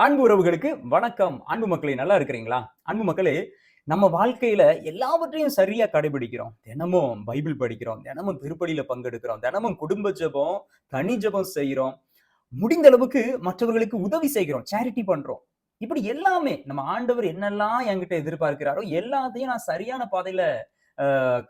அன்பு உறவுகளுக்கு வணக்கம். அன்பு மக்களே, நல்லா இருக்கிறீங்களா? அன்பு மக்களே, நம்ம வாழ்க்கையில எல்லாவற்றையும் சரியா கடைபிடிக்கிறோம். தினமும் பைபிள் படிக்கிறோம், தினமும் திருப்பலியில பங்கெடுக்கிறோம், தினமும் குடும்ப ஜெபம், தனி ஜெபம் செய்றோம். முடிந்த அளவுக்கு மற்றவர்களுக்கு உதவி செய்கிறோம், சேரிட்டி பண்றோம். இப்படி எல்லாமே நம்ம ஆண்டவர் என்னெல்லாம் என்கிட்ட எதிர்பார்க்கிறாரோ எல்லாத்தையும் நான் சரியான பாதையில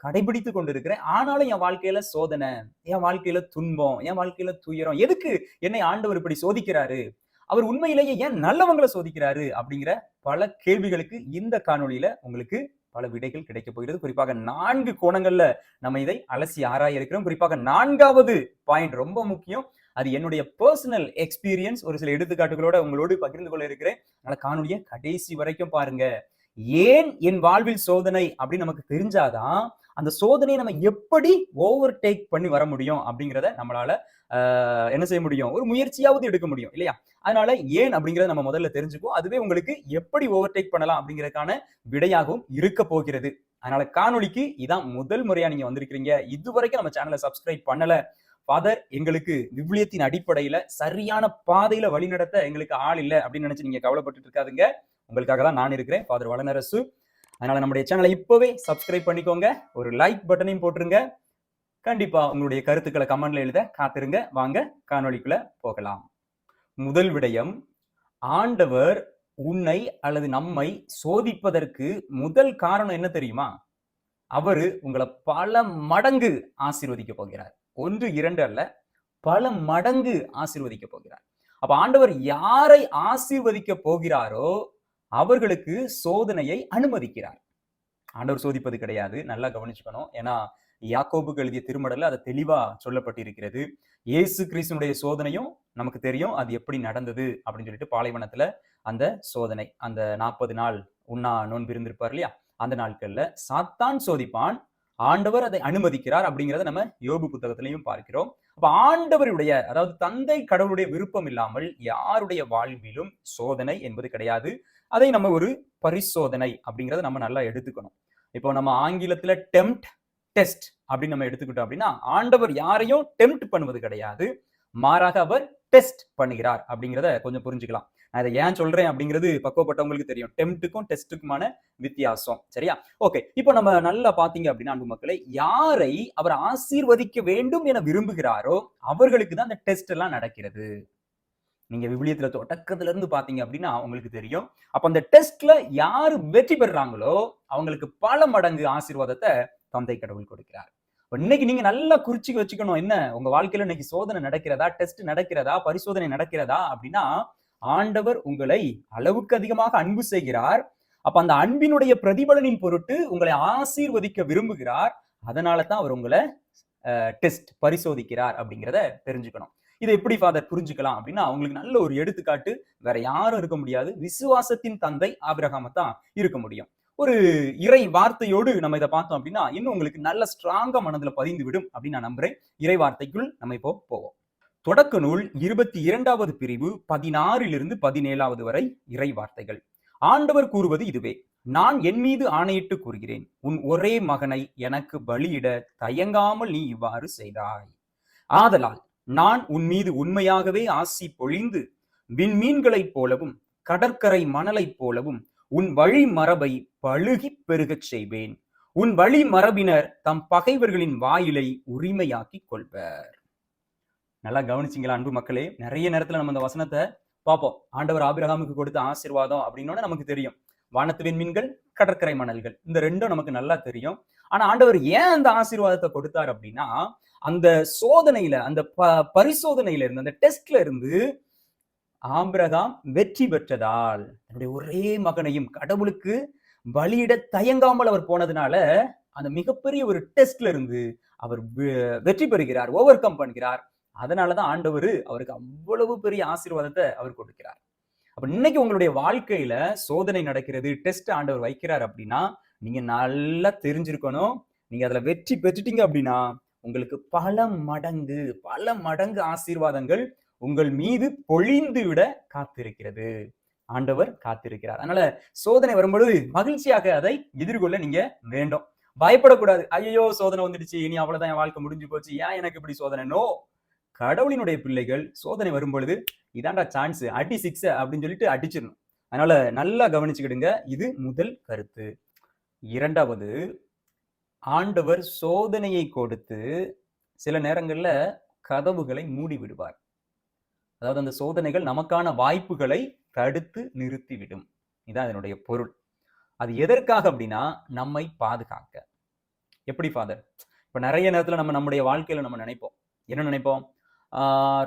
கடைபிடித்துக் கொண்டிருக்கிறேன். ஆனாலும் என் வாழ்க்கையில சோதனை, என் வாழ்க்கையில துன்பம், என் வாழ்க்கையில துயரம். எதுக்கு என்னை ஆண்டவர் இப்படி சோதிக்கிறாரு? அவர் உண்மையிலேயே ஏன் நல்லவங்கள சோதிக்கிறாரு? அப்படிங்கிற பல கேள்விகளுக்கு இந்த காணொளியில உங்களுக்கு பல விடைகள் கிடைக்கப் போகிறது. குறிப்பாக 4 கோணங்கள்ல நம்ம இதை அலசி ஆராய இருக்கிறோம். குறிப்பாக 4வது பாயிண்ட் ரொம்ப முக்கியம். அது என்னுடைய பெர்சனல் எக்ஸ்பீரியன்ஸ். ஒரு சில எடுத்துக்காட்டுகளோட உங்களோடு பகிர்ந்து கொள்ள இருக்கிறேன். அதனால காணொளியை கடைசி வரைக்கும் பாருங்க. ஏன் என் வாழ்வில் சோதனை அப்படின்னு நமக்கு தெரிஞ்சாதான் அந்த சோதனையை நம்ம எப்படி ஓவர்டேக் பண்ணி வர முடியும் அப்படிங்கிறத நம்மளால என்ன செய்ய முடியும், ஒரு முயற்சியாவது எடுக்க முடியும் இல்லையா? அதனால ஏன் அப்படிங்கறத நம்ம முதல்ல தெரிஞ்சுக்குவோம். அதுவே உங்களுக்கு எப்படி ஓவர்டேக் பண்ணலாம் அப்படிங்கறதுக்கான விடையாகவும் இருக்க போகிறது. அதனால காணொளிக்கு இதான் முதல் முறையா நீங்க வந்திருக்கிறீங்க, இதுவரைக்கும் நம்ம சேனலை சப்ஸ்கிரைப் பண்ணல, ஃபாதர் எங்களுக்கு விவிலியத்தின் அடிப்படையில சரியான பாதையில வழிநடத்த எங்களுக்கு ஆள் இல்லை அப்படின்னு நினைச்சு நீங்க கவலைப்பட்டு இருக்காதுங்க. உங்களுக்காக தான் நான் இருக்கிறேன், ஃபாதர் வளனரசு. அதனால நம்முடைய சேனலை இப்பவே சப்ஸ்கிரைப் பண்ணிக்கோங்க, ஒரு லைக் பட்டனையும் போட்டுருங்க. கண்டிப்பா உங்களுடைய கருத்துக்களை கமெண்ட்ல எழுத காத்திருங்க. வாங்க காணொளிக்குள்ள போகலாம். முதல் விடயம், ஆண்டவர் உன்னை அல்லது நம்மை சோதிப்பதற்கு முதல் காரணம் என்ன தெரியுமா? அவரு உங்களை பல மடங்கு ஆசீர்வதிக்க போகிறார். 1, 2 அல்ல, பல மடங்கு ஆசீர்வதிக்க போகிறார். அப்ப ஆண்டவர் யாரை ஆசீர்வதிக்க போகிறாரோ அவர்களுக்கு சோதனையை அனுமதிக்கிறார். ஆண்டவர் சோதிப்பது கிடையாது, நல்லா கவனிச்சுக்கணும். ஏன்னா யாக்கோபுக்கு எழுதிய திருமடல்ல அது தெளிவா சொல்லப்பட்டிருக்கிறது. இயேசு கிறிஸ்துனுடைய சோதனையும் நமக்கு தெரியும், அது எப்படி நடந்தது அப்படின்னு சொல்லிட்டு. பாலைவனத்துல அந்த சோதனை, அந்த 40 நாள் உண்ணா நோன்பு இருந்திருப்பார் இல்லையா, அந்த நாட்கள்ல சாத்தான் சோதிப்பான், ஆண்டவர் அதை அனுமதிக்கிறார் அப்படிங்கிறத நம்ம யோபு புத்தகத்திலையும் பார்க்கிறோம். அப்ப ஆண்டவருடைய, அதாவது தந்தை கடவுளுடைய விருப்பம் இல்லாமல் யாருடைய வாழ்விலும் சோதனை என்பது கிடையாது. அதை நம்ம ஒரு பரிசோதனை அப்படிங்கிறத நம்ம நல்லா எடுத்துக்கணும். இப்போ நம்ம ஆங்கிலத்துல டெம்ப்ட், டெஸ்ட் அப்படின்னு நம்ம எடுத்துக்கிட்டோம் அப்படின்னா, ஆண்டவர் யாரையும் டெம்ப்ட் பண்ணுவது கிடையாது, மாறாக அவர் டெஸ்ட் பண்ணுகிறார் அப்படிங்கிறத கொஞ்சம் புரிஞ்சுக்கலாம். நான் இதை ஏன் சொல்றேன் அப்படிங்கிறது பக்குவப்பட்டவங்களுக்கு தெரியும், டெம்ப்ட்டுக்கும் டெஸ்ட்டுக்குமான வித்தியாசம். சரியா? ஓகே, இப்போ நம்ம நல்லா பாத்தீங்க அப்படின்னா அன்பு மக்களை, யாரை அவர் ஆசீர்வதிக்க வேண்டும் என விரும்புகிறாரோ அவர்களுக்கு தான் அந்த டெஸ்ட் எல்லாம் நடக்கிறது. நீங்க விவிலியத்துல தொடக்கத்துல இருந்து பாத்தீங்க அப்படின்னா உங்களுக்கு தெரியும். அப்ப அந்த டெஸ்ட்ல யாரு வெற்றி பெறாங்களோ அவங்களுக்கு பல மடங்கு ஆசீர்வாதத்தை தந்தை கடவுள் கொடுக்கிறார். இன்னைக்கு நீங்க நல்லா குறிச்சு வச்சுக்கணும், என்ன உங்க வாழ்க்கையில இன்னைக்கு சோதனை நடக்கிறதா, டெஸ்ட் நடக்கிறதா, பரிசோதனை நடக்கிறதா அப்படின்னா, ஆண்டவர் உங்களை அளவுக்கு அதிகமாக அன்பு செய்கிறார். அப்ப அந்த அன்பினுடைய பிரதிபலனின் பொருட்டு உங்களை ஆசீர்வதிக்க விரும்புகிறார். அதனால தான் அவர் உங்களை டெஸ்ட், பரிசோதிக்கிறார் அப்படிங்கிறத தெரிஞ்சுக்கணும். இதை எப்படி ஃபாதர் புரிஞ்சுக்கலாம் அப்படின்னா, அவங்களுக்கு நல்ல ஒரு எடுத்துக்காட்டு வேற யாரும் இருக்க முடியாது, விசுவாசத்தின் தந்தை ஆபிரகாமை தான் இருக்க முடியும். ஒரு இறை வார்த்தையோடு நம்ம இதை பார்த்தோம் அப்படின்னா இன்னும் உங்களுக்கு நல்ல ஸ்ட்ராங்கா மனதுல பதிந்து விடும் அப்படின்னு நான் நம்புறேன். இறை வார்த்தைக்குள் நம்ம இப்போ போவோம். தொடக்க நூல் 22வது பிரிவு 16லிருந்து 17வது வரை இறை வார்த்தைகள். ஆண்டவர் கூறுவது இதுவே: நான் என் மீது ஆணையிட்டு கூறுகிறேன், உன் ஒரே மகனை எனக்கு பலியிட தயங்காமல் நீ இவ்வாறு செய்தாய். ஆதலால் நான் உன் மீது உண்மையாகவே ஆசி பொழிந்து விண்மீன்களைப் போலவும் கடற்கரை மணலைப் போலவும் உன் வழி மரபை பழுகி பெருகச் செய்வேன். உன் வழி மரபினர் தம் பகைவர்களின் வாயிலை உரிமையாக்கி கொள்வர். நல்லா கவனிச்சிங்களா அன்பு மக்களே? நிறைய நேரத்துல நம்ம இந்த வசனத்தை பார்ப்போம். ஆண்டவர் ஆபிரகாமுக்கு கொடுத்த ஆசீர்வாதம் அப்படின்னோட நமக்கு தெரியும், வானத்து விண்மீன்கள், கடற்கரை மணல்கள், இந்த ரெண்டும் நமக்கு நல்லா தெரியும். ஆனா ஆண்டவர் ஏன் அந்த ஆசீர்வாதத்தை கொடுத்தார் அப்படின்னா, அந்த சோதனையில, அந்த பரிசோதனையில இருந்து, அந்த டெஸ்ட்ல இருந்து ஆபிரகாம் வெற்றி பெற்றதால், தன்னுடைய ஒரே மகனையும் கடவுளுக்கு பலியிட தயங்காமல் அவர் போனதுனால அந்த மிகப்பெரிய ஒரு டெஸ்ட்ல இருந்து அவர் வெற்றி பெறுகிறார், ஓவர் கம் பண்ணுகிறார். அதனாலதான் ஆண்டவர் அவருக்கு அவ்வளவு பெரிய ஆசீர்வாதத்தை அவர் கொடுக்கிறார். அப்ப இன்னைக்கு உங்களுடைய வாழ்க்கையில சோதனை நடக்கிறது, டெஸ்ட் ஆண்டவர் வைக்கிறார் அப்படின்னா நீங்க நல்லா தெரிஞ்சிருக்கணும், நீங்க அதுல வெற்றி பெற்றுட்டீங்க அப்படின்னா உங்களுக்கு பல மடங்கு ஆசீர்வாதங்கள் உங்கள் மீது பொழிந்து விட காத்திருக்கிறது. ஆண்டவர் காத்திருக்கிறார். அதனால சோதனை வரும்பொழுது மகிழ்ச்சியாக அதை எதிர்கொள்ள நீங்க வேண்டும், பயப்படக்கூடாது. ஐயோ சோதனை வந்துடுச்சு, இனி அவ்வளவுதான், என் வாழ்க்கை முடிஞ்சு போச்சு, ஏன் எனக்கு இப்படி சோதனை? நோ, கடவுளினுடைய பிள்ளைகள் சோதனை வரும்பொழுது இதான்டா சான்ஸ், அடி 6 அப்படின்னு சொல்லிட்டு அடிச்சிடணும். அதனால நல்லா கவனிச்சுக்கிடுங்க. இது முதல் கருத்து. இரண்டாவது, ஆண்டவர் சோதனையை கொடுத்து சில நேரங்கள்ல கதவுகளை மூடி விடுவார். அதாவது அந்த சோதனைகள் நமக்கான வாய்ப்புகளை தடுத்து நிறுத்திவிடும். இதான் அதனுடைய பொருள். அது எதற்காக அப்படின்னா நம்மை பாதுகாக்க. எப்படி ஃபாதர்? இப்ப நிறைய நேரத்துல நம்முடைய வாழ்க்கையில நம்ம நினைப்போம். என்ன நினைப்போம்?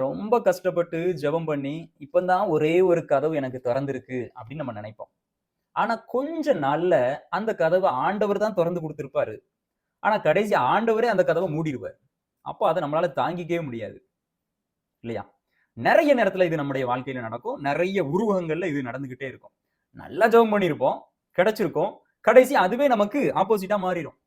ரொம்ப கஷ்டப்பட்டு ஜெபம் பண்ணி இப்பதான் ஒரே ஒரு கதவு எனக்கு திறந்திருக்கு அப்படின்னு நம்ம நினைப்போம். ஆனா கொஞ்ச நாள்ல அந்த கதவை ஆண்டவர் தான் திறந்து கொடுத்திருப்பாரு. ஆனா கடைசி ஆண்டவரே அந்த கதவை மூடிடுவார். அப்போ அதை நம்மளால தாங்கிக்கவே முடியாது இல்லையா? நிறைய நேரத்துல இது நம்முடைய வாழ்க்கையில நடக்கும். நிறைய உருவகங்கள்ல இது நடந்துகிட்டே இருக்கும். நல்லா ஜெபம் பண்ணியிருப்போம், கிடைச்சிருக்கும். கடைசி அதுவே நமக்கு ஆப்போசிட்டா மாறிடும்.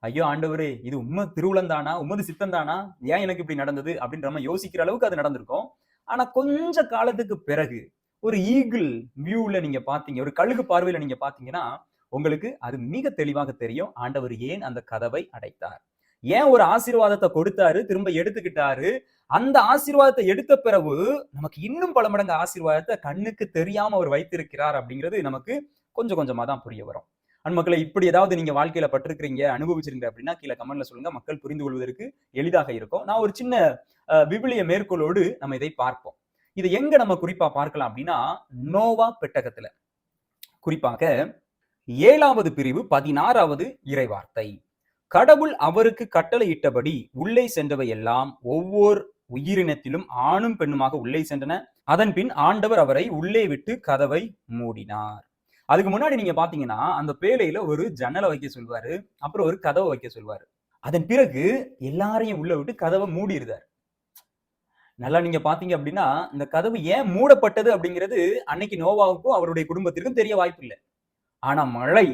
ஐயோ ஆண்டவரே, இது உண்மை திருவுளம் தானா, உமது சித்தம் தானா, ஏன் எனக்கு இப்படி நடந்தது அப்படின்ற நம்ம யோசிக்கிற அளவுக்கு அது நடந்திருக்கும். ஆனா கொஞ்ச காலத்துக்கு பிறகு ஒரு ஈகிள் வியூல நீங்க பாத்தீங்க, ஒரு கழுகு பார்வையில நீங்க பாத்தீங்கன்னா உங்களுக்கு அது மிக தெளிவாக தெரியும் ஆண்டவர் ஏன் அந்த கதவை அடைத்தார், ஏன் ஒரு ஆசீர்வாதத்தை கொடுத்தாரு, திரும்ப எடுத்துக்கிட்டாரு. அந்த ஆசீர்வாதத்தை எடுத்த பிறகு நமக்கு இன்னும் பல மடங்கு ஆசீர்வாதத்தை கண்ணுக்கு தெரியாம அவர் வைத்திருக்கிறார் அப்படிங்கிறது நமக்கு கொஞ்சம் கொஞ்சமா தான் புரிய வரும். மக்களை இப்படி ஏதாவது நீங்க வாழ்க்கையில பட்டிருக்கிறீங்க, அனுபவிச்சிருங்க அப்படின்னா கீழே கமெண்ட்ல சொல்லுங்க. மக்கள் புரிந்து கொள்வதற்கு எளிதாக இருக்கும். நான் ஒரு சின்ன விவிலிய மேற்கோளோடு நம்ம இதை பார்ப்போம். இதை எங்க நம்ம குறிப்பா பார்க்கலாம் அப்படின்னா நோவா பெட்டகத்துல, குறிப்பாக 7வது பிரிவு 16வது இறைவார்த்தை. கடவுள் அவருக்கு கட்டளையிட்டபடி உள்ளே சென்றவை எல்லாம் ஒவ்வொரு உயிரினத்திலும் ஆணும் பெண்ணுமாக உள்ளே சென்றன. அதன் பின் ஆண்டவர் அவரை உள்ளே விட்டு கதவை மூடினார். அதுக்கு முன்னாடி நீங்க பாத்தீங்கன்னா அந்த பேழையில ஒரு ஜன்னலை வைக்க சொல்வாரு, அப்புறம் ஒரு கதவை வைக்க சொல்வாரு. அதன் பிறகு எல்லாரையும் உள்ள விட்டு கதவை மூடிடுறாரு. நல்லா நீங்க பாத்தீங்க அப்படின்னா இந்த கதவு ஏன் மூடப்பட்டது அப்படிங்கிறது அன்னைக்கு நோவாவுக்கும் அவருடைய குடும்பத்திற்கும் தெரிய வாய்ப்பு இல்லை. ஆனா மழை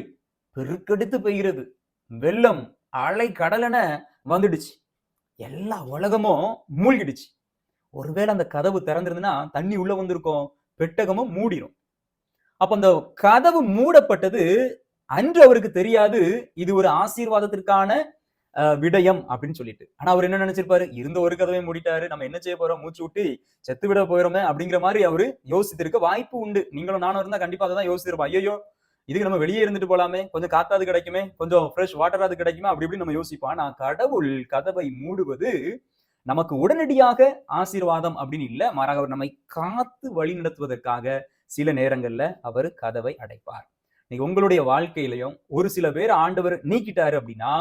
பெருக்கெடுத்து பெய்கிறது, வெள்ளம் அலை கடலென வந்துடுச்சு, எல்லா உலகமும் மூழ்கிடுச்சு. ஒருவேளை அந்த கதவு திறந்திருந்ததுன்னா தண்ணி உள்ள வந்திருக்கும், பெட்டகமும் மூடிடும். அப்ப அந்த கதவு மூடப்பட்டது அன்று அவருக்கு தெரியாது இது ஒரு ஆசீர்வாதத்திற்கான விடயம் அப்படின்னு சொல்லிட்டு. ஆனா அவர் என்ன நினைச்சிருப்பாரு, இருந்த ஒரு கதவை மூடிட்டாரு, நம்ம என்ன செய்ய போறோம், மூச்சு விட்டு செத்து விட போயிரோமே அப்படிங்கிற மாதிரி அவரு யோசித்திருக்க வாய்ப்பு உண்டு. நீங்களும் நானும் இருந்தா கண்டிப்பா அதை தான் யோசிச்சிருப்போம். ஐயோ இதுக்கு நம்ம வெளியே இருந்துட்டு போலாமே, கொஞ்சம் காத்தாது கிடைக்குமே, கொஞ்சம் ஃப்ரெஷ் வாட்டராது கிடைக்குமே, அப்படி இப்படி நம்ம யோசிப்போம். ஆனா கடவுள் கதவை மூடுவது நமக்கு உடனடியாக ஆசீர்வாதம் அப்படின்னு இல்ல, மாறாக அவர் நம்மை காத்து வழி நடத்துவதற்காக சில நேரங்கள்ல அவர் கதவை அடைப்பார். நீங்க உங்களுடைய வாழ்க்கையிலையும் ஒரு சில பேர் ஆண்டவர் நீக்கிட்டாரு அப்படின்னா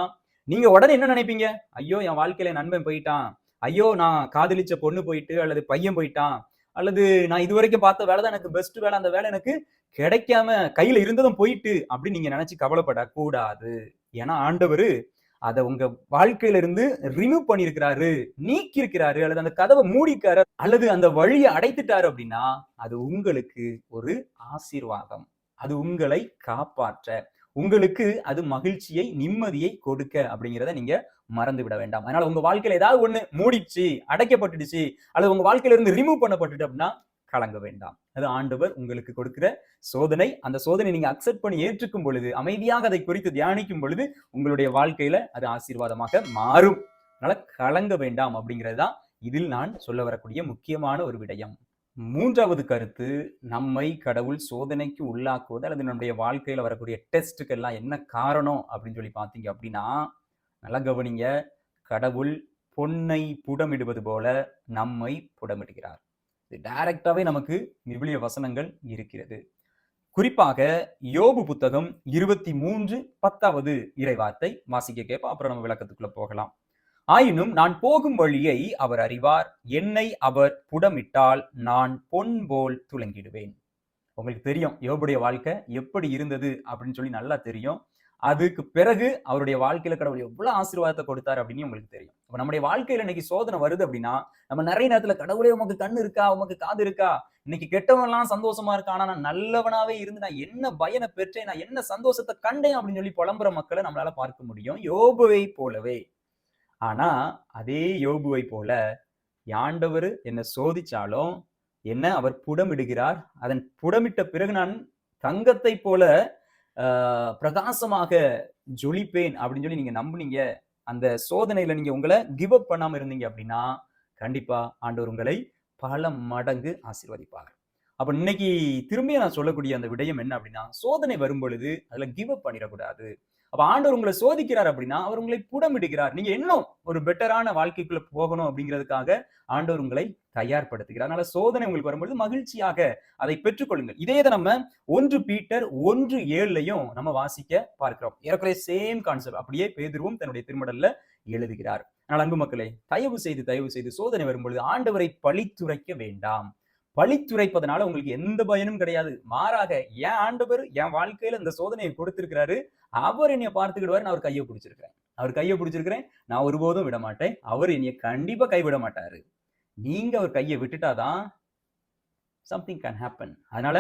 நீங்க உடனே என்ன நினைப்பீங்க, ஐயோ என் வாழ்க்கையில நண்பன் போயிட்டான், ஐயோ நான் காதலிச்ச பொண்ணு போயிட்டு அல்லது பையன் போயிட்டான், அல்லது நான் இதுவரைக்கும் பார்த்த வேலை தான் எனக்கு பெஸ்ட் வேலை, அந்த வேலை எனக்கு கிடைக்காம கையில இருந்ததும் போயிட்டு அப்படின்னு நீங்க நினைச்சு கவலைப்படக்கூடாது. ஏன்னா ஆண்டவர் அதை உங்க வாழ்க்கையில இருந்து ரிமூவ் பண்ணிருக்கிறாரு, நீக்கி இருக்கிறாரு, அல்லது அந்த கதவை மூடிக்காரு, அல்லது அந்த வழியை அடைத்துட்டாரு அப்படின்னா அது உங்களுக்கு ஒரு ஆசீர்வாதம், அது உங்களை காப்பாற்ற, உங்களுக்கு அது மகிழ்ச்சியை நிம்மதியை கொடுக்க அப்படிங்கிறத நீங்க மறந்து விட வேண்டாம். அதனால உங்க வாழ்க்கையில ஏதாவது ஒண்ணு மூடிச்சு, அடைக்கப்பட்டுடுச்சு, அல்லது உங்க வாழ்க்கையில இருந்து ரிமூவ் பண்ணப்பட்டுட்டு அப்படின்னா கலங்க வேண்டாம். அது ஆண்டவர் உங்களுக்கு கொடுக்கிற சோதனை. அந்த சோதனை நீங்க அக்செப்ட் பண்ணி ஏற்றுக்கும் பொழுது, அமைதியாக அதை குறித்து தியானிக்கும் பொழுது உங்களுடைய வாழ்க்கையில அது ஆசீர்வாதமாக மாறும். அதனால கலங்க வேண்டாம் அப்படிங்கிறதுதான் இதில் நான் சொல்ல வரக்கூடிய முக்கியமான ஒரு விடயம். 3வது கருத்து, நம்மை கடவுள் சோதனைக்கு உள்ளாக்குவது அல்லது நம்முடைய வாழ்க்கையில வரக்கூடிய டெஸ்ட்டுக்கு எல்லாம் என்ன காரணம் அப்படின்னு சொல்லி பாத்தீங்க அப்படின்னா நல்லா கவனிங்க, கடவுள் பொன்னை புடமிடுவது போல நம்மை புடமிடுகிறார். டைரக்டாவே நமக்கு விவிலிய வசனங்கள் இருக்கிறது. குறிப்பாக யோபு புத்தகம் 23:10 இறைவார்த்தை வாசிக்க கேட்போம், அப்புறம் நம்ம விளக்கத்துக்குள்ள போகலாம். ஆயினும் நான் போகும் வழியை அவர் அறிவார், என்னை அவர் புடமிட்டால் நான் பொன் போல் துலங்கிடுவேன். உங்களுக்கு தெரியும் யோபுடைய வாழ்க்கை எப்படி இருந்தது அப்படின்னு சொல்லி நல்லா தெரியும். அதுக்கு பிறகு அவருடைய வாழ்க்கையில கடவுள் எவ்வளவு ஆசீர்வாதத்தை கொடுத்தாரு அப்படின்னு உங்களுக்கு தெரியும். அப்ப நம்முடைய வாழ்க்கையில இன்னைக்கு சோதனை வருது அப்படின்னா நம்ம நிறைய நேரத்துல கடவுளே உமக்கு கண்ணு இருக்கா, உமக்கு காது இருக்கா, இன்னைக்கு கெட்டவன் எல்லாம் சந்தோஷமா இருக்கா, ஆனா நான் நல்லவனாவே இருந்து நான் என்ன பயனை பெற்றேன், நான் என்ன சந்தோஷத்தை கண்டேன் அப்படின்னு சொல்லி புலம்புற மக்களை நம்மளால பார்க்க முடியும், யோபுவை போலவே. ஆனா அதே யோபுவை போல ஆண்டவர் என்ன சோதிச்சாலும் என்ன அவர் புடமிடுகிறார், அதன் புடமிட்ட பிறகு நான் தங்கத்தை போல பிரகாசமாக ஜொலிப்பேன் அப்படின்னு சொல்லி நீங்க நம்புனீங்க, அந்த சோதனையில நீங்க உங்களை கிவ் அப் பண்ணாம இருந்தீங்க அப்படின்னா கண்டிப்பா ஆண்டவர் உங்களை பல மடங்கு ஆசீர்வதிப்பார். அப்ப இன்னைக்கு திரும்பியும் நான் சொல்லக்கூடிய அந்த விடயம் என்ன அப்படின்னா, சோதனை வரும் பொழுது அதுல கிவ் அப் பண்ணிடக்கூடாது. அப்ப ஆண்டவர் உங்களை சோதிக்கிறார் அப்படின்னா, அவர் உங்களை புடமிடுகிறார். நீங்க இன்னும் ஒரு பெட்டரான வாழ்க்கைக்குள்ள போகணும் அப்படிங்கிறதுக்காக ஆண்டவர் உங்களை தயார்படுத்துகிறார். அதனால சோதனை உங்களுக்கு வரும்பொழுது மகிழ்ச்சியாக அதை பெற்றுக்கொள்ளுங்கள். இதே இதை நம்ம 1 பீட்டர் 1:7 நம்ம வாசிக்க பார்க்கிறோம். ஏறக்குறைய சேம் கான்செப்ட் அப்படியே பேதுருவும் தன்னுடைய திருமடல்ல எழுதுகிறார். ஆனால் அன்பு மக்களே, தயவு செய்து சோதனை வரும்பொழுது ஆண்டவரை பழித்துரைக்க வேண்டாம். பழித்துரைப்பதனால உங்களுக்கு எந்த பயனும் கிடையாது. மாறாக என் ஆண்டவர் என் வாழ்க்கையில இந்த சோதனையை கொடுத்திருக்கிறாரு, அவர் என்னைய பார்த்துக்கிடுவாரு, நான் அவர் கையை பிடிச்சிருக்கிறேன், நான் ஒருபோதும் விட மாட்டேன், அவர் என்னைய கண்டிப்பா கைவிட மாட்டாரு. நீங்க அவர் கையை விட்டுட்டாதான் சம்திங் கேன் ஹேப்பன். அதனால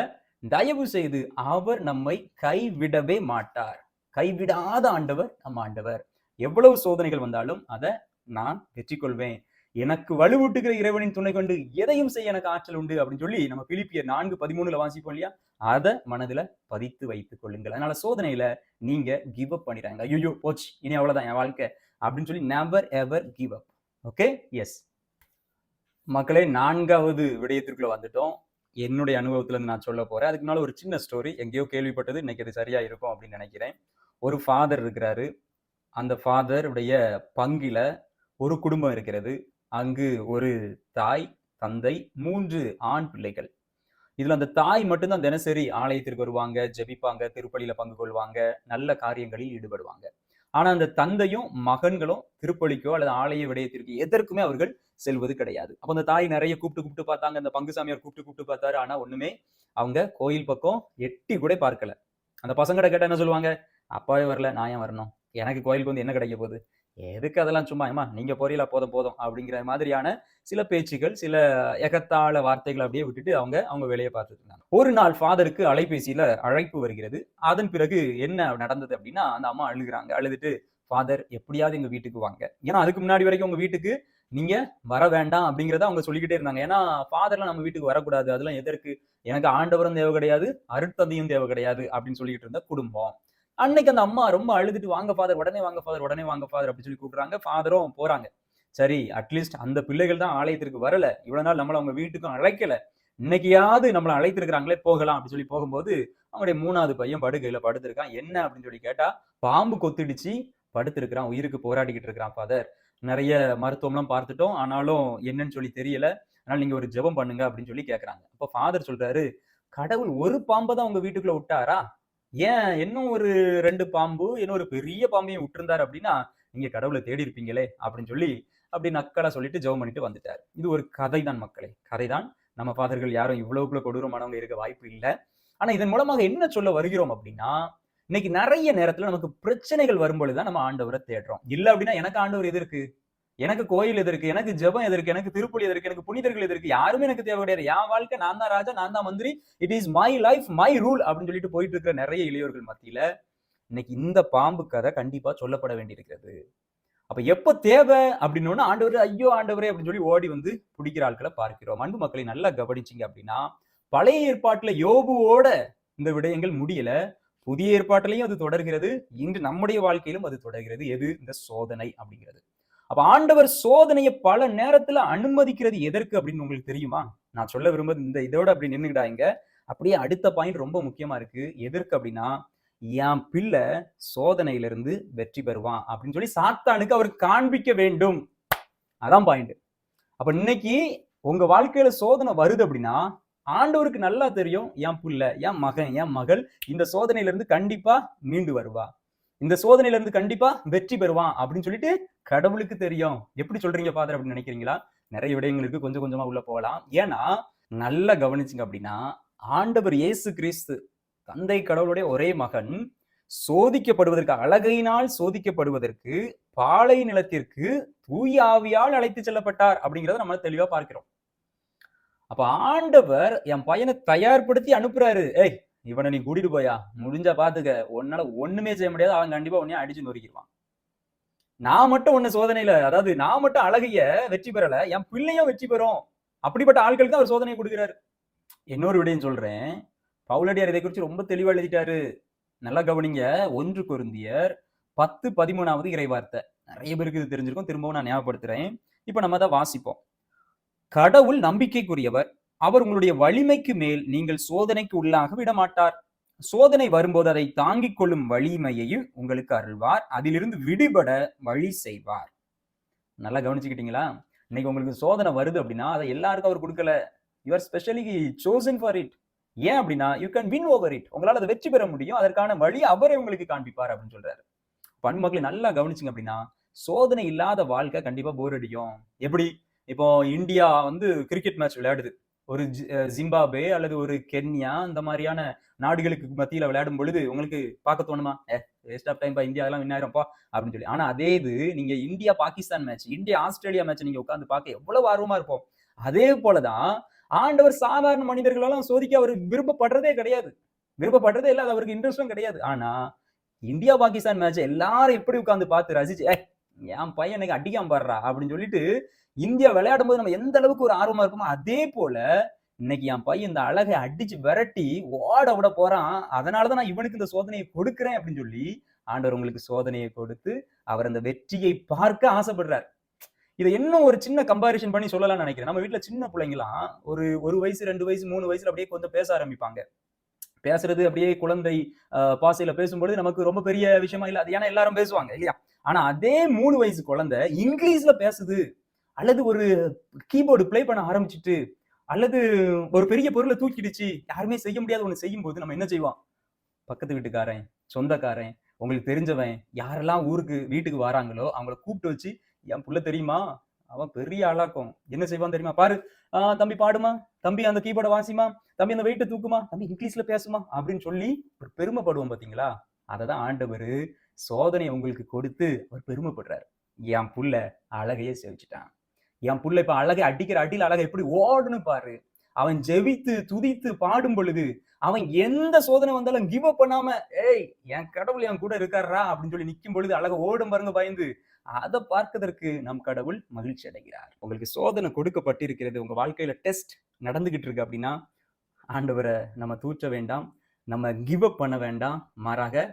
தயவு செய்து அவர் நம்மை கைவிடவே மாட்டார். கைவிடாத ஆண்டவர் நம்ம ஆண்டவர். எவ்வளவு சோதனைகள் வந்தாலும் அதை நான் வெற்றி கொள்வேன். எனக்கு வலுவூட்டுகிற இறைவனின் துணை கொண்டு எதையும் செய்ய எனக்கு ஆற்றல் உண்டு அப்படின்னு சொல்லி நம்ம பிலிப்பியர் 4:13 வாசிப்போம் இல்லையா? அதை மனதுல பதித்து வைத்துக் கொள்ளுங்கள். அதனால சோதனையில நீங்க கிவ் அப் பண்ணிடுறாங்க. ஐயோ போச்சு, இனி அவ்வளவுதான் என் வாழ்க்கை அப்படின்னு சொல்லி never ever give up. Okay, yes மக்களே, 4வது விடயத்திற்குள்ள வந்துட்டோம். என்னுடைய அனுபவத்துல இருந்து நான் சொல்ல போறேன். அதுக்கு முன்னால ஒரு சின்ன ஸ்டோரி, எங்கேயோ கேள்விப்பட்டது, இன்னைக்கு அது சரியா இருக்கும் அப்படின்னு நினைக்கிறேன். ஒரு ஃபாதர் இருக்கிறாரு. அந்த ஃபாதருடைய பங்கில ஒரு குடும்பம் இருக்கிறது. அங்கு ஒரு தாய், தந்தை, 3 ஆண் பிள்ளைகள். இதுல அந்த தாய் மட்டும்தான் தினசரி ஆலயத்திற்கு வருவாங்க, ஜெபிப்பாங்க, திருப்பலியில பங்கு கொள்வாங்க, நல்ல காரியங்களில் ஈடுபடுவாங்க. ஆனா அந்த தந்தையும் மகன்களும் திருப்பலிக்கோ அல்லது ஆலய விடயத்திற்கு எதற்குமே அவர்கள் செல்வது கிடையாது. அப்ப அந்த தாய் நிறைய கூப்பிட்டு பார்த்தாங்க, அந்த பங்கு சாமியார் கூப்பிட்டு பார்த்தாரு. ஆனா ஒண்ணுமே அவங்க கோயில் பக்கம் எட்டி கூட பார்க்கல. அந்த பசங்கிட்ட கேட்டா என்ன சொல்லுவாங்க? அப்பாவே வரல, நான் ஏன் வரணும்? எனக்கு கோயிலுக்கு வந்து என்ன கிடைக்க போகுது? எதுக்கு அதெல்லாம் சும்மா, ஏமா நீங்க போறீங்களா, போதும் அப்படிங்கிற மாதிரியான சில பேச்சுகள், சில எகத்தாள வார்த்தைகளை அப்படியே விட்டுட்டு அவங்க வேலையை பார்த்துட்டு இருந்தாங்க. ஒரு நாள் ஃபாதருக்கு அலைபேசியில அழைப்பு வருகிறது. அதன் பிறகு என்ன நடந்தது அப்படின்னா, அந்த அம்மா அழுகுறாங்க. அழுதுட்டு, ஃபாதர் எப்படியாவது எங்க வீட்டுக்கு வாங்க. ஏன்னா அதுக்கு முன்னாடி வரைக்கும் உங்க வீட்டுக்கு நீங்க வர வேண்டாம் அப்படிங்கிறத அவங்க சொல்லிக்கிட்டே இருந்தாங்க. ஏன்னா ஃபாதர்லாம் நம்ம வீட்டுக்கு வரக்கூடாது, அதெல்லாம் எதற்கு, எனக்கு ஆண்டவரும் தேவை கிடையாது, அருட்தந்தையும் தேவை கிடையாது அப்படின்னு சொல்லிட்டு இருந்த குடும்பம். அன்னைக்கு அந்த அம்மா ரொம்ப அழுதுட்டு, வாங்க ஃபாதர், உடனே வாங்க ஃபாதர் அப்படின்னு சொல்லி கூப்பிடுறாங்க. ஃபாதரும் போறாங்க. சரி, அட்லீஸ்ட் அந்த பிள்ளைகள் தான் ஆலயத்திற்கு வரல, இவ்வளவு நாள் நம்மள அவங்க வீட்டுக்கும் அழைக்கல, இன்னைக்கையாவது நம்மளை அழைத்திருக்கிறாங்களே, போகலாம் அப்படின்னு சொல்லி போகும்போது அவங்களுடைய 3வது பையன் படுக்கையில படுத்திருக்கான். என்ன அப்படின்னு சொல்லி கேட்டா, பாம்பு கொத்திடுச்சு, படுத்திருக்கிறான், உயிருக்கு போராடிக்கிட்டு இருக்கிறான் ஃபாதர். நிறைய மருத்துவம்லாம் பார்த்துட்டோம், ஆனாலும் என்னன்னு சொல்லி தெரியல, அதனால நீங்க ஒரு ஜெபம் பண்ணுங்க அப்படின்னு சொல்லி கேட்கறாங்க. அப்ப ஃபாதர் சொல்றாரு, கடவுள் ஒரு பாம்பை தான் உங்க வீட்டுக்குள்ள விட்டாரா? ஏன் இன்னும் ஒரு 2 பாம்பு, இன்னும் ஒரு பெரிய பாம்பையும் விட்டுருந்தாரு அப்படின்னா நீங்க கடவுளை தேடி இருப்பீங்களே அப்படின்னு சொல்லி அப்படி நக்கலா சொல்லிட்டு ஜெபம் பண்ணிட்டு வந்துட்டார். இது ஒரு கதை தான் மக்களே, கதைதான். நம்ம ஃபாதர்கள் யாரும் இவ்வளவுக்குள்ள கொடூரமானவங்க இருக்க வாய்ப்பு இல்லை. ஆனா இதன் மூலமாக என்ன சொல்ல வருகிறோம் அப்படின்னா, இன்னைக்கு நிறைய நேரத்துல நமக்கு பிரச்சனைகள் வரும்பொழுதுதான் நம்ம ஆண்டவரை தேடுறோம். இல்ல அப்படின்னா எனக்கு ஆண்டவர் எதற்கு, எனக்கு கோயில் எதற்கு, எனக்கு ஜெபம் எதற்கு, எனக்கு திருப்பலி எதற்கு, எனக்கு புனிதர்கள் எதற்கு, யாருமே எனக்கு தேவை கிடையாது, என் வாழ்க்கை நான் தான் ராஜா, நான் தான் மந்திரி, it is my life my rule அப்படின்னு சொல்லிட்டு போயிட்டு இருக்கிற நிறைய இளையோர்கள் மத்தியில இன்னைக்கு இந்த பாம்பு கதை கண்டிப்பா சொல்லப்பட வேண்டியிருக்கிறது. அப்ப எப்ப தேவை அப்படின்னு ஆண்டவர், ஐயோ ஆண்டவரே அப்படின்னு சொல்லி ஓடி வந்து பிடிக்கிற ஆட்களை பார்க்கிறோம். அன்பு மக்களை நல்லா கவனிச்சிங்க அப்படின்னா, பழைய ஏற்பாட்டுல யோபுவோட இந்த விடயங்கள் முடியல, புதிய ஏற்பாட்டிலையும் அது தொடர்கிறது, இன்று நம்முடைய வாழ்க்கையிலும் அது தொடர்கிறது. எது? இந்த சோதனை அப்படிங்கிறது. அப்ப ஆண்டவர் சோதனையை பல நேரத்துல அனுமதிக்கிறது எதற்கு அப்படின்னு உங்களுக்கு தெரியுமா? நான் சொல்ல விரும்புறது இந்த இதோட அப்படி நின்னுக்கிட்டாங்க. அப்படியே அடுத்த பாயிண்ட் ரொம்ப முக்கியமா இருக்கு. எதற்கு அப்படின்னா, என் பிள்ளை சோதனையிலிருந்து வெற்றி பெறுவான் அப்படின்னு சொல்லி சாத்தானுக்கு அவர் காண்பிக்க வேண்டும். அதான் பாயிண்ட். அப்ப இன்னைக்கு உங்க வாழ்க்கையில சோதனை வருது அப்படின்னா, ஆண்டவருக்கு நல்லா தெரியும், என் பிள்ளை, என் மகன், என் மகள் இந்த சோதனையிலிருந்து கண்டிப்பா மீண்டு வருவா, இந்த சோதனையில இருந்து கண்டிப்பா வெற்றி பெறுவான் அப்படின்னு சொல்லிட்டு கடவுளுக்கு தெரியும். எப்படி சொல்றீங்க ஃபாதர் அப்படின்னு நினைக்கிறீங்களா? நிறைய விடயங்களுக்கு கொஞ்சம் கொஞ்சமா உள்ள போகலாம். ஏன்னா நல்லா கவனிச்சுங்க அப்படின்னா, ஆண்டவர் இயேசு கிறிஸ்து தந்தை கடவுளுடைய ஒரே மகன் சோதிக்கப்படுவதற்கு, அழகையினால் சோதிக்கப்படுவதற்கு பாலை நிலத்திற்கு தூய ஆவியால் அழைத்து செல்லப்பட்டார் அப்படிங்கிறத நம்ம தெளிவா பார்க்கிறோம். அப்ப ஆண்டவர் என் பையனை தயார்படுத்தி அனுப்புறாரு. ஏய், இவனை நீ கூட்டிட்டு போயா, முடிஞ்சா பாத்துக்க, உன்னால ஒண்ணுமே செய்ய முடியாது, அவன் கண்டிப்பா உன்னைய அடிச்சு நொறுக்கிடுவான். நான் மட்டும் உன்ன சோதனையில, அதாவது நான் மட்டும் அழகைய வெற்றி பெறல, என் பிள்ளையும் வெற்றி பெறும். அப்படிப்பட்ட ஆட்களுக்கு அவர் சோதனை கொடுக்கிறாரு. இன்னொரு விடயம் சொல்றேன், பவுலடியார் இதை குறித்து ரொம்ப தெளிவா எழுதிட்டாரு. நல்லா கவனிங்க. 1 கொரிந்தியர் 10:13 இறைவார்த்தை. நிறைய பேருக்கு இது தெரிஞ்சிருக்கும், திரும்பவும் நான் ஞாபகப்படுத்துறேன். இப்ப நம்ம அதை வாசிப்போம். கடவுள் நம்பிக்கைக்குரியவர். அவர் உங்களுடைய வலிமைக்கு மேல் நீங்கள் சோதனைக்கு உள்ளாக விடமாட்டார். சோதனை வரும்போது அதை தாங்கிக் கொள்ளும் வலிமையையும் உங்களுக்கு அருள்வார். அதிலிருந்து விடுபட வழி செய்வார். நல்லா கவனிச்சுக்கிட்டீங்களா? இன்னைக்கு உங்களுக்கு சோதனை வருது அப்படின்னா அதை எல்லாருக்கும் அவர் கொடுக்கல. You are specially chosen for it. ஏன் அப்படின்னா you can win over it. உங்களால அதை வெற்றி பெற முடியும். அதற்கான வழி அவரே உங்களுக்கு காண்பிப்பார் அப்படின்னு சொல்றாரு. பண் மக்களை நல்லா கவனிச்சுங்க அப்படின்னா சோதனை இல்லாத வாழ்க்கை கண்டிப்பா போர் அடிக்கும். எப்படி? இப்போ இந்தியா வந்து கிரிக்கெட் மேட்ச் விளையாடுது. ஒரு ஜிம்பாப்வே அல்லது ஒரு கென்யா இந்த மாதிரியான நாடுகளுக்கு மத்தியில விளையாடும் பொழுது உங்களுக்கு பார்க்க தோணுமா? வேஸ்ட் ஆஃப் டைம் பா, இந்தியா எல்லாம் வின் ஆயிரும்ப்பா அப்படின்னு சொல்லி. ஆனா அதே இது நீங்க India Pakistan match, India Australia match நீங்க உட்கார்ந்து பார்க்க எவ்வளவு ஆர்வமா இருப்போம். அதே போலதான் ஆண்டவர் சாதாரண மனிதர்களெல்லாம் சோதிக்க அவர் விருப்பப்படுறதே கிடையாது. விருப்பப்படுறதே இல்லை, அது அவருக்கு இன்ட்ரெஸ்டும் கிடையாது. ஆனா இந்தியா பாகிஸ்தான் மேட்ச் எல்லாரும் எப்படி உட்கார்ந்து பார்த்து ரசிச்சு, என் பையன் எனக்கு அடிக்காம பாடுறா அப்படின்னு சொல்லிட்டு இந்தியா விளையாடும் போது நம்ம எந்த அளவுக்கு ஒரு ஆர்வமா இருக்குமோ அதே போல இன்னைக்கு என் பையன் இந்த அழகை அடிச்சு விரட்டி ஓட விட போறான், அதனாலதான் நான் இவனுக்கு இந்த சோதனையை கொடுக்கிறேன் அப்படின்னு சொல்லி ஆண்டவர் உங்களுக்கு சோதனையை கொடுத்து அவர் அந்த வெற்றியை பார்க்க ஆசைப்படுறார். இதை இன்னும் ஒரு சின்ன கம்பாரிசன் பண்ணி சொல்லலாம்னு நினைக்கிறேன். நம்ம வீட்டுல சின்ன பிள்ளைங்களாம் ஒரு வயசு 2 வயசு 3 வயசுல அப்படியே கொஞ்சம் பேச ஆரம்பிப்பாங்க. பேசுறது அப்படியே குழந்தை பாசையில பேசும்போது நமக்கு ரொம்ப பெரிய விஷயமா இல்ல. அது ஏன்னா எல்லாரும் பேசுவாங்க இல்லையா? ஆனா அதே 3 வயசு குழந்தை இங்கிலீஷ்ல பேசுது, அல்லது ஒரு கீபோர்டு பிளே பண்ண ஆரம்பிச்சுட்டு, அல்லது ஒரு பெரிய பொருளை தூக்கிடுச்சு, யாருமே செய்ய முடியாத ஒண்ணு செய்யும் போது நம்ம என்ன செய்வோம்? பக்கத்து வீட்டுக்காரன், சொந்தக்காரன், உங்களுக்கு தெரிஞ்சவன் யாரெல்லாம் வீட்டுக்கு வராங்களோ அவங்கள கூப்பிட்டு வச்சு, என் புள்ள தெரியுமா, அவன் பெரிய ஆளாக்கும், என்ன செய்வான் தெரியுமா, பாரு தம்பி பாடுமா, தம்பி அந்த கீபோர்டை வாசிமா, தம்பி அந்த வெயிட்டை தூக்குமா, தம்பி இங்கிலீஷ்ல பேசுமா அப்படின்னு சொல்லி ஒரு பெருமைப்படுவோம் பாத்தீங்களா? அததான் ஆண்டவர் சோதனையை உங்களுக்கு கொடுத்து அவர் பெருமைப்படுறாரு. என் புள்ள அழகையே சேவிச்சுட்டான், என் புள்ள இப்ப அழகை அடிக்கிற அடியில் அழகை எப்படி ஓடுன்னு பாரு. அவன் ஜெபித்து துதித்து பாடும் பொழுது அவன் எந்த சோதனை வந்தாலும் கிவ் அப் பண்ணாம, ஏய் என் கடவுள் என் கூட இருக்காரா அப்படின்னு சொல்லி நிற்கும் பொழுது அழக ஓடும் பாருங்க பயந்து. அதை பார்ப்பதற்கு நம் கடவுள் மகிழ்ச்சி அடைகிறார். உங்களுக்கு சோதனை கொடுக்கப்பட்டிருக்கிறது, உங்க வாழ்க்கையில டெஸ்ட் நடந்துகிட்டு இருக்கு அப்படின்னா ஆண்டவரை நம்ம தூற்ற வேண்டாம், நம்ம கிவ் அப் பண்ண வேண்டாம். மாறாக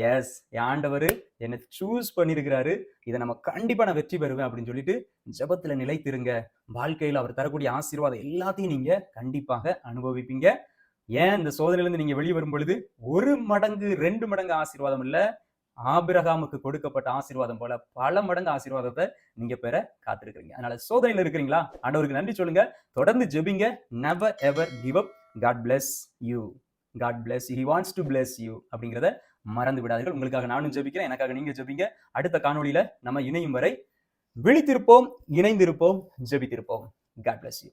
எஸ், ஆண்டவர் என்னை சூஸ் பண்ணிருக்கிறாரு, இதை நம்ம கண்டிப்பா நான் வெற்றி பெறுவேன் அப்படின்னு சொல்லிட்டு ஜெபத்துல நிலைத்திருங்க. வாழ்க்கையில் அவர் தரக்கூடிய ஆசீர்வாதம் எல்லாத்தையும் நீங்க கண்டிப்பாக அனுபவிப்பீங்க. ஏன் இந்த சோதனையிலிருந்து நீங்க வெளியே வரும் பொழுது 1 மடங்கு 2 மடங்கு ஆசீர்வாதம் இல்ல, ஆபிரகாமுக்கு கொடுக்கப்பட்ட ஆசீர்வாதம் போல பல மடங்கு ஆசீர்வாதத்தை நீங்க பெற காத்திருக்கிறீங்க. அதனால சோதனையில இருக்கிறீங்களா? ஆண்டவருக்கு நன்றி சொல்லுங்க, தொடர்ந்து ஜெபிங்க. Never ever give up. God bless you. God bless you. He wants to bless you அப்படிங்கிறத மறந்து விடாதீர்கள். உங்களுக்காக நானும் ஜெபிக்கிறேன், எனக்காக நீங்க ஜெபிங்க. அடுத்த காணொளியில நம்ம இணையும் வரை விழித்திருப்போம், இணைந்திருப்போம், ஜெபித்திருப்போம். God bless you.